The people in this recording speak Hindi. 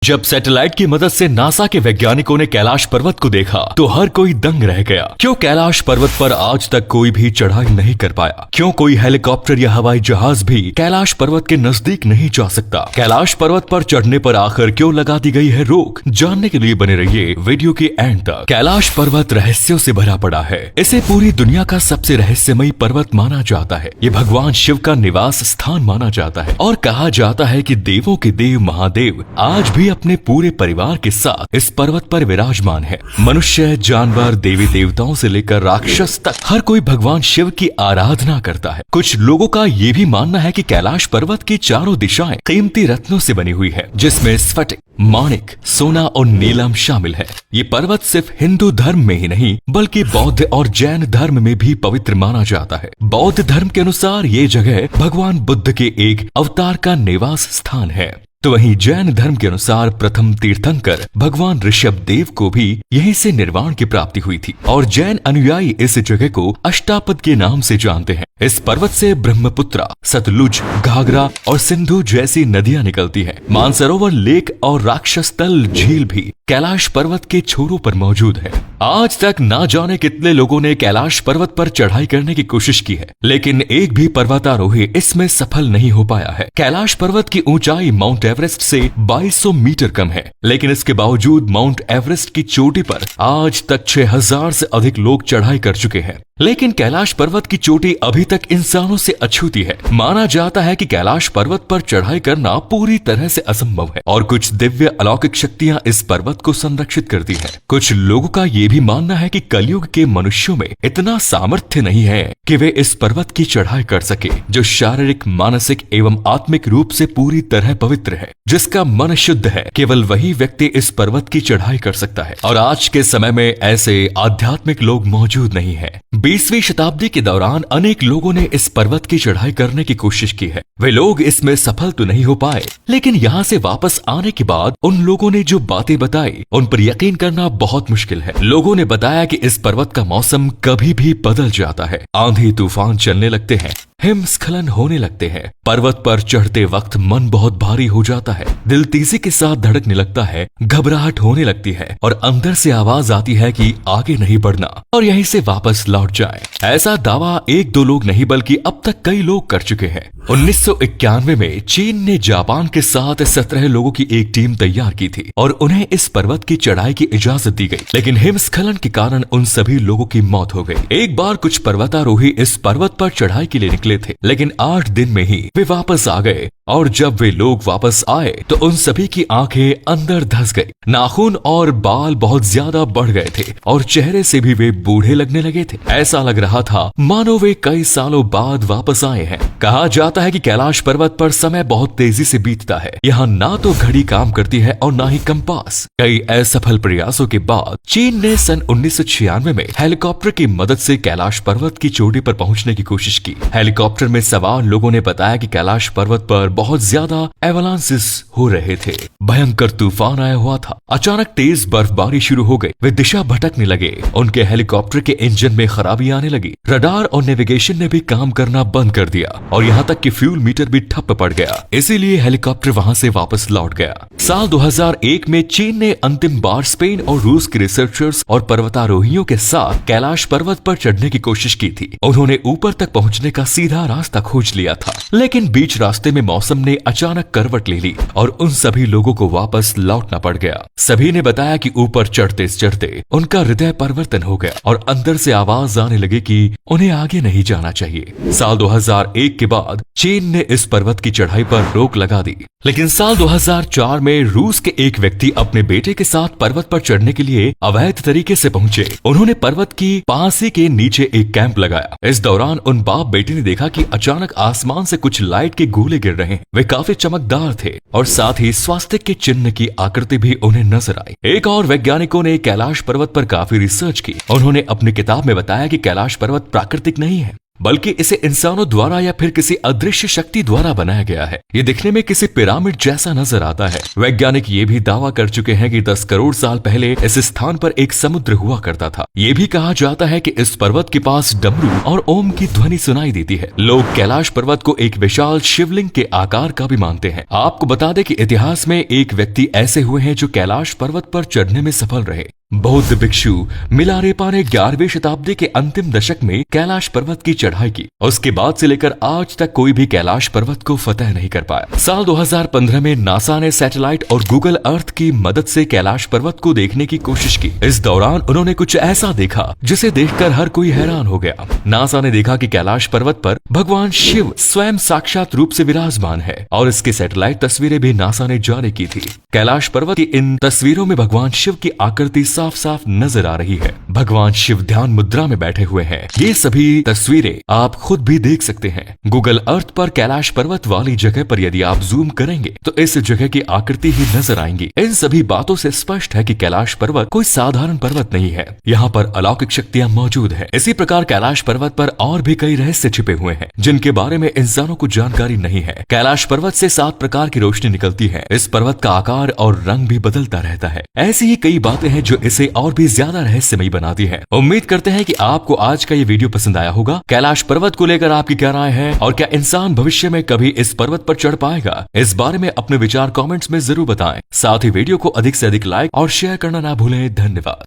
जब सैटेलाइट की मदद से नासा के वैज्ञानिकों ने कैलाश पर्वत को देखा तो हर कोई दंग रह गया। क्यों कैलाश पर्वत पर आज तक कोई भी चढ़ाई नहीं कर पाया? क्यों कोई हेलीकॉप्टर या हवाई जहाज भी कैलाश पर्वत के नजदीक नहीं जा सकता? कैलाश पर्वत पर चढ़ने पर आखिर क्यों लगा दी गई है रोक? जानने के लिए बने रहिए वीडियो के एंड तक। कैलाश पर्वत रहस्यों से भरा पड़ा है। इसे पूरी दुनिया का सबसे रहस्यमयी पर्वत माना जाता है। ये भगवान शिव का निवास स्थान माना जाता है और कहा जाता है कि देवों के देव महादेव आज भी अपने पूरे परिवार के साथ इस पर्वत पर विराजमान है। मनुष्य, जानवर, देवी देवताओं से लेकर राक्षस तक हर कोई भगवान शिव की आराधना करता है। कुछ लोगों का ये भी मानना है कि कैलाश पर्वत की चारों दिशाएं कीमती रत्नों से बनी हुई है, जिसमें स्फटिक, माणिक, सोना और नीलम शामिल है। ये पर्वत सिर्फ हिंदू धर्म में ही नहीं बल्कि बौद्ध और जैन धर्म में भी पवित्र माना जाता है। बौद्ध धर्म के अनुसार ये जगह भगवान बुद्ध के एक अवतार का निवास स्थान है, तो वहीं जैन धर्म के अनुसार प्रथम तीर्थंकर भगवान ऋषभ देव को भी यहीं से निर्वाण की प्राप्ति हुई थी और जैन अनुयायी इस जगह को अष्टापद के नाम से जानते हैं। इस पर्वत से ब्रह्मपुत्रा, सतलुज, घाघरा और सिंधु जैसी नदियां निकलती हैं। मानसरोवर लेक और राक्षसतल झील भी कैलाश पर्वत के छोरों पर मौजूद है। आज तक ना जाने कितने लोगों ने कैलाश पर्वत पर चढ़ाई करने की कोशिश की है, लेकिन एक भी पर्वतारोही इसमें सफल नहीं हो पाया है। कैलाश पर्वत की ऊंचाई माउंट एवरेस्ट से 2200 मीटर कम है, लेकिन इसके बावजूद माउंट एवरेस्ट की चोटी पर आज तक 6000 से अधिक लोग चढ़ाई कर चुके हैं। लेकिन कैलाश पर्वत की चोटी अभी तक इंसानों से अछूती है। माना जाता है कि कैलाश पर्वत पर चढ़ाई करना पूरी तरह से असंभव है और कुछ दिव्य अलौकिक शक्तियां इस पर्वत को संरक्षित करती हैं। कुछ लोगों का ये भी मानना है कि कलयुग के मनुष्यों में इतना सामर्थ्य नहीं है कि वे इस पर्वत की चढ़ाई कर सके, जो शारीरिक, मानसिक एवं आत्मिक रूप से पूरी तरह पवित्र है। जिसका मन शुद्ध है, केवल वही व्यक्ति इस पर्वत की चढ़ाई कर सकता है और आज के समय में ऐसे आध्यात्मिक लोग मौजूद नहीं है। 20वीं शताब्दी के दौरान अनेक लोगों ने इस पर्वत की चढ़ाई करने की कोशिश की है। वे लोग इसमें सफल तो नहीं हो पाए, लेकिन यहाँ से वापस आने के बाद उन लोगों ने जो बातें बताई उन पर यकीन करना बहुत मुश्किल है। लोगों ने बताया कि इस पर्वत का मौसम कभी भी बदल जाता है, आंधी तूफान चलने लगते हैं, हिमस्खलन होने लगते हैं। पर्वत पर चढ़ते वक्त मन बहुत भारी हो जाता है, दिल तेजी के साथ धड़कने लगता है, घबराहट होने लगती है और अंदर से आवाज आती है कि आगे नहीं बढ़ना और यहीं से वापस लौट जाएं। ऐसा दावा एक दो लोग नहीं बल्कि अब तक कई लोग कर चुके हैं। 1991 में चीन ने जापान के साथ 17 लोगों की एक टीम तैयार की थी और उन्हें इस पर्वत की चढ़ाई की इजाजत दी गई, लेकिन हिमस्खलन के कारण उन सभी लोगों की मौत हो गई। एक बार कुछ पर्वतारोही इस पर्वत पर चढ़ाई के लिए निकले थे, लेकिन 8 दिन में ही वे वापस आ गए और जब वे लोग वापस आए तो उन सभी की आंखें अंदर धंस गई, नाखून और बाल बहुत ज्यादा बढ़ गए थे और चेहरे से भी वे बूढ़े लगने लगे थे। ऐसा लग रहा था मानो वे कई सालों बाद वापस आए हैं। कहा जाता है कि कैलाश पर्वत पर समय बहुत तेजी से बीतता है। यहाँ ना तो घड़ी काम करती है और ना ही कंपास। कई असफल प्रयासों के बाद चीन ने सन 1996 में हेलीकॉप्टर की मदद से कैलाश पर्वत की चोटी पर पहुंचने की कोशिश की। हेलीकॉप्टर में सवार लोगों ने बताया कि कैलाश पर्वत पर बहुत ज्यादा एवलांसेस हो रहे थे, भयंकर तूफान आया हुआ था, अचानक तेज बर्फबारी शुरू हो गई, वे दिशा भटकने लगे, उनके हेलीकॉप्टर के इंजन में खराबी आने लगी, रडार और नेविगेशन ने भी काम करना बंद कर दिया और यहाँ तक कि फ्यूल मीटर भी ठप पड़ गया। इसीलिए हेलीकॉप्टर वहाँ से वापस लौट गया। साल 2001 में चीन ने अंतिम बार स्पेन और रूस के रिसर्चर्स और पर्वतारोहियों के साथ कैलाश पर्वत पर चढ़ने की कोशिश की थी। उन्होंने ऊपर तक पहुँचने का सीधा रास्ता खोज लिया था, लेकिन बीच रास्ते में मौसम ने अचानक करवट ले ली और उन सभी लोगों को वापस लौटना पड़ गया। सभी ने बताया कि ऊपर चढ़ते चढ़ते उनका हृदय परिवर्तन हो गया और अंदर से आवाज आने लगी कि उन्हें आगे नहीं जाना चाहिए। साल 2001 के बाद चीन ने इस पर्वत की चढ़ाई पर रोक लगा दी, लेकिन साल 2004 में रूस के एक व्यक्ति अपने बेटे के साथ पर्वत पर चढ़ने के लिए अवैध तरीके से पहुंचे। उन्होंने पर्वत की पासी के नीचे एक कैंप लगाया। इस दौरान उन बाप बेटे ने देखा कि अचानक आसमान से कुछ लाइट के गोले गिर रहे हैं। वे काफी चमकदार थे और साथ ही स्वास्तिक के चिन्ह की आकृति भी उन्हें नजर आई। एक और वैज्ञानिकों ने कैलाश पर्वत पर काफी रिसर्च की। उन्होंने अपनी किताब में बताया कि कैलाश पर्वत प्राकृतिक नहीं है, बल्कि इसे इंसानों द्वारा या फिर किसी अदृश्य शक्ति द्वारा बनाया गया है। ये दिखने में किसी पिरामिड जैसा नजर आता है। वैज्ञानिक ये भी दावा कर चुके हैं कि 10 करोड़ साल पहले इस स्थान पर एक समुद्र हुआ करता था। ये भी कहा जाता है कि इस पर्वत के पास डमरू और ओम की ध्वनि सुनाई देती है। लोग कैलाश पर्वत को एक विशाल शिवलिंग के आकार का भी मानते हैं। आपको बता दें कि इतिहास में एक व्यक्ति ऐसे हुए हैं जो कैलाश पर्वत पर चढ़ने में सफल रहे। बौद्ध भिक्षु मिलारेपा ने 11वीं शताब्दी के अंतिम दशक में कैलाश पर्वत की चढ़ाई की। उसके बाद से लेकर आज तक कोई भी कैलाश पर्वत को फतह नहीं कर पाया। साल 2015 में नासा ने सैटेलाइट और गूगल अर्थ की मदद से कैलाश पर्वत को देखने की कोशिश की। इस दौरान उन्होंने कुछ ऐसा देखा जिसे देखकर हर कोई हैरान हो गया। नासा ने देखा कि कैलाश पर्वत पर भगवान शिव स्वयं साक्षात रूप से विराजमान है और इसकी सैटेलाइट तस्वीरें भी नासा ने जारी की थी। कैलाश पर्वत की इन तस्वीरों में भगवान शिव की आकृति साफ साफ नजर आ रही है। भगवान शिव ध्यान मुद्रा में बैठे हुए हैं। ये सभी तस्वीरें आप खुद भी देख सकते हैं। गूगल अर्थ पर कैलाश पर्वत वाली जगह पर यदि आप जूम करेंगे तो इस जगह की आकृति ही नजर आएंगी। इन सभी बातों से स्पष्ट है कि कैलाश पर्वत कोई साधारण पर्वत नहीं है। यहाँ पर अलौकिक शक्तियां मौजूद है। इसी प्रकार कैलाश पर्वत पर और भी कई रहस्य छिपे हुए हैं जिनके बारे में इंसानों को जानकारी नहीं है। कैलाश पर्वत से 7 प्रकार की रोशनी निकलती है। इस पर्वत का आकार और रंग भी बदलता रहता है। ऐसी ही कई बातें हैं जो इसे और भी ज्यादा रहस्यमयी बनाती है। उम्मीद करते हैं कि आपको आज का ये वीडियो पसंद आया होगा। कैलाश पर्वत को लेकर आपकी क्या राय है और क्या इंसान भविष्य में कभी इस पर्वत पर चढ़ पाएगा? इस बारे में अपने विचार कमेंट्स में जरूर बताएं। साथ ही वीडियो को अधिक से अधिक लाइक और शेयर करना ना भूलें। धन्यवाद।